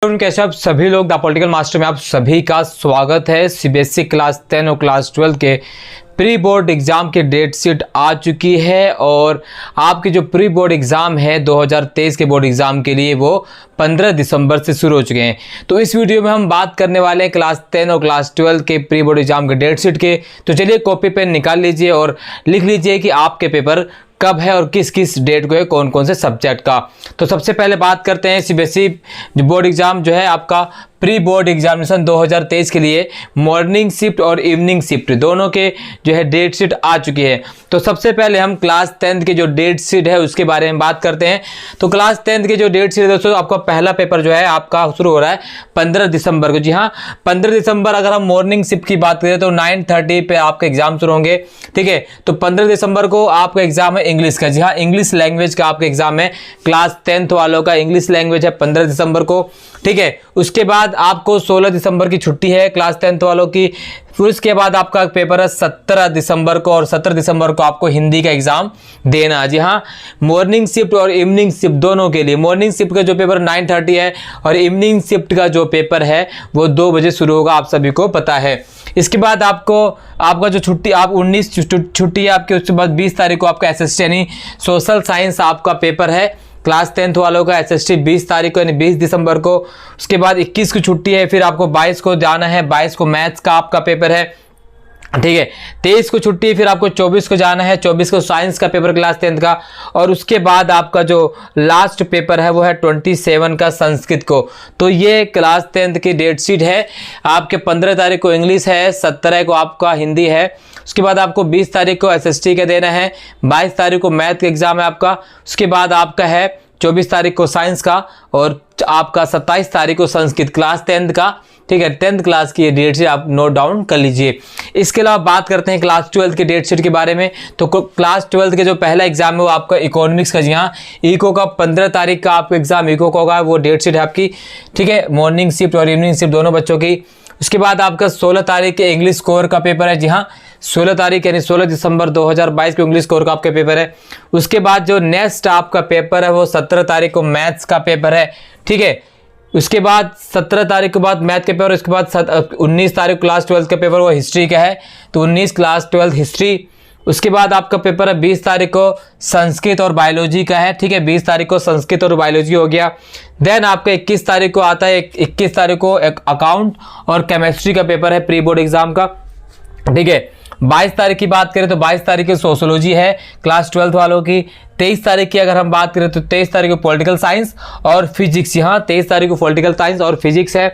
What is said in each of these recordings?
कैसे आप सभी लोग द पॉलिटिकल मास्टर में आप सभी का स्वागत है। सीबीएसई क्लास 10 और क्लास 12 के प्री बोर्ड एग्ज़ाम की डेट शीट आ चुकी है और आपके जो प्री बोर्ड एग्ज़ाम है 2023 के बोर्ड एग्ज़ाम के लिए वो 15 दिसंबर से शुरू हो चुके हैं। तो इस वीडियो में हम बात करने वाले हैं क्लास 10 और क्लास 12 के प्री बोर्ड एग्ज़ाम के डेट शीट के। तो चलिए कॉपी पेन निकाल लीजिए और लिख लीजिए कि आपके पेपर कब है और किस किस डेट को है, कौन कौन से सब्जेक्ट का। तो सबसे पहले बात करते हैं सीबीएसई बोर्ड एग्ज़ाम जो है आपका प्री बोर्ड एग्जामिनेशन 2023 के लिए मॉर्निंग शिफ्ट और इवनिंग शिफ्ट दोनों के जो है डेट शीट आ चुकी है। तो सबसे पहले हम क्लास 10 के जो डेट शीट है उसके बारे में बात करते हैं। तो क्लास 10 के जो डेट शीट है दोस्तों, आपका पहला पेपर जो है आपका शुरू हो रहा है 15 दिसंबर को। जी हाँ, 15 दिसंबर अगर हम मॉर्निंग शिफ्ट की बात करें तो 9:30 पे आपका एग्जाम शुरू होंगे। ठीक है, तो 15 दिसंबर को आपका एग्जाम है इंग्लिश का। जी हाँ, इंग्लिश लैंग्वेज का आपका एग्जाम है। क्लास 10th वालों का इंग्लिश लैंग्वेज है 15 दिसंबर को। ठीक है, उसके बाद आपको 16 दिसंबर की छुट्टी है क्लास 10th वालों की। फिर उसके बाद आपका पेपर है 17 दिसंबर को और 17 दिसंबर को आपको हिंदी का एग्जाम देना। जी हाँ, मॉर्निंग शिफ्ट और इवनिंग शिफ्ट दोनों के लिए मॉर्निंग शिफ्ट का जो पेपर 9:30 है और इवनिंग शिफ्ट का जो पेपर है वो 2 बजे शुरू होगा, आप सभी को पता है। इसके बाद आपका जो छुट्टी आप 19 छुट्टी है आपकी। उसके बाद 20 तारीख को आपका एसएसटी यानी सोशल साइंस आपका पेपर है क्लास 10th वालों का। एसएसटी 20 तारीख को यानी 20 दिसंबर को। उसके बाद 21 की छुट्टी है, फिर आपको 22 को जाना है, 22 को मैथ्स का आपका पेपर है। ठीक है, 23 को छुट्टी, फिर आपको 24 को जाना है, 24 को साइंस का पेपर क्लास 10th का। और उसके बाद आपका जो लास्ट पेपर है वो है 27 का संस्कृत को। तो ये क्लास 10th की डेट शीट है। आपके 15 तारीख को इंग्लिश है, 17 को आपका हिंदी है। उसके बाद आपको 20 तारीख को एसएसटी का देना है, 22 तारीख को मैथ का एग्जाम है आपका। उसके बाद आपका है 24 तारीख को साइंस का और आपका 27 तारीख को संस्कृत क्लास 10th का। ठीक है, 10th क्लास की ये डेट शीट आप नोट डाउन कर लीजिए। इसके अलावा बात करते हैं क्लास 12 की डेट शीट के बारे में। तो क्लास 12 के जो पहला एग्जाम है वो आपका इकोनॉमिक्स का। जी हाँ, इको का 15 तारीख का आपका एग्जाम इको का होगा, वो डेट शीट है आपकी। ठीक है, मॉर्निंग शिफ्ट और इवनिंग शिफ्ट दोनों बच्चों की। उसके बाद आपका 16 तारीख के इंग्लिश कोर का पेपर है। जी हाँ, 16 तारीख यानी 16 दिसंबर 2022 को इंग्लिश कोर का आपका पेपर है। उसके बाद जो नेक्स्ट आपका पेपर है वो 17 तारीख को मैथ्स का पेपर है। ठीक है, उसके बाद 17 तारीख के बाद मैथ के पेपर। उसके बाद 19 तारीख क्लास 12 का पेपर वो हिस्ट्री का है, तो 19 क्लास 12 हिस्ट्री। उसके बाद आपका पेपर है 20 तारीख को संस्कृत और बायोलॉजी का है। ठीक है, 20 तारीख को संस्कृत और बायोलॉजी हो गया। देन आपका 21 तारीख को आता है 21 तारीख को एक अकाउंट और केमिस्ट्री का पेपर है प्री बोर्ड एग्जाम का। ठीक है, 22 तारीख की बात करें तो 22 तारीख की सोशोलॉजी है क्लास 12 वालों की। 23 तारीख की अगर हम बात करें तो 23 तारीख को पॉलिटिकल साइंस और फिजिक्स। यहाँ 23 तारीख को पॉलिटिकल साइंस और फिजिक्स है।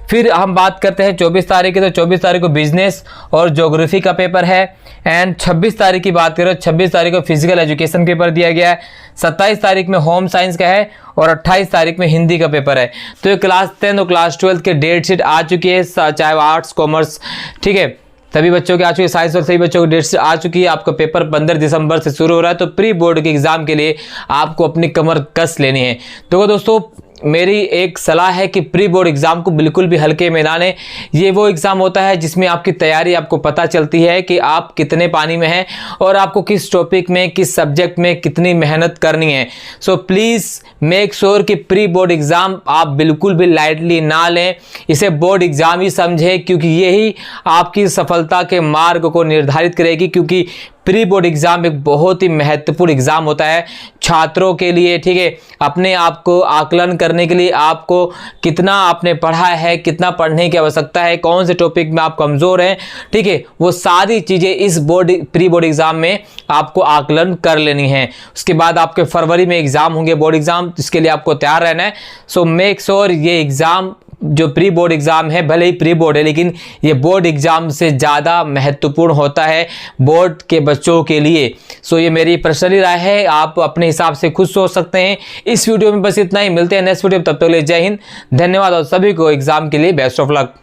फिर हम बात करते हैं 24 तारीख की, तो 24 तारीख को बिजनेस और ज्योग्राफी का पेपर है। एंड 26 तारीख की बात करें तो 26 तारीख को फिजिकल एजुकेशन पेपर दिया गया है। 27 तारीख में होम साइंस का है और 28 तारीख में हिंदी का पेपर है। तो ये क्लास 10 और क्लास 12 के डेट शीट आ चुकी है, चाहे आर्ट्स कॉमर्स। ठीक है, सभी बच्चों के आ चुकी है, साइंस और सभी बच्चों की डेट शीट आ चुकी है। आपका पेपर 15 दिसंबर से शुरू हो रहा है। तो प्री बोर्ड के एग्जाम के लिए आपको अपनी कमर कस लेनी है। तो दोस्तों मेरी एक सलाह है कि प्री बोर्ड एग्जाम को बिल्कुल भी हल्के में ना लें। ये वो एग्जाम होता है जिसमें आपकी तैयारी आपको पता चलती है कि आप कितने पानी में हैं और आपको किस टॉपिक में किस सब्जेक्ट में कितनी मेहनत करनी है। सो प्लीज़ मेक श्योर कि प्री बोर्ड एग्जाम आप बिल्कुल भी लाइटली ना लें, इसे बोर्ड एग्जाम ही समझें, क्योंकि यही आपकी सफलता के मार्ग को निर्धारित करेगी। क्योंकि प्री बोर्ड एग्जाम एक बहुत ही महत्वपूर्ण एग्जाम होता है छात्रों के लिए। ठीक है, अपने आप को आकलन करने के लिए आपको कितना आपने पढ़ा है, कितना पढ़ने की आवश्यकता है, कौन से टॉपिक में आप कमज़ोर हैं। ठीक है, वो सारी चीज़ें इस प्री बोर्ड एग्जाम में आपको आकलन कर लेनी है। उसके बाद आपके फरवरी में एग्जाम होंगे बोर्ड एग्जाम, जिसके लिए आपको तैयार रहना है। सो मेक श्योर ये एग्जाम जो प्री बोर्ड एग्जाम है, भले ही प्री बोर्ड है लेकिन ये बोर्ड एग्जाम से ज़्यादा महत्वपूर्ण होता है बोर्ड के बच्चों के लिए। सो ये मेरी पर्सनली राय है, आप अपने हिसाब से खुद सोच सकते हैं। इस वीडियो में बस इतना ही, मिलते हैं नेक्स्ट वीडियो में, तब तक के लिए जय हिंद, धन्यवाद और सभी को एग्जाम के लिए बेस्ट ऑफ लक।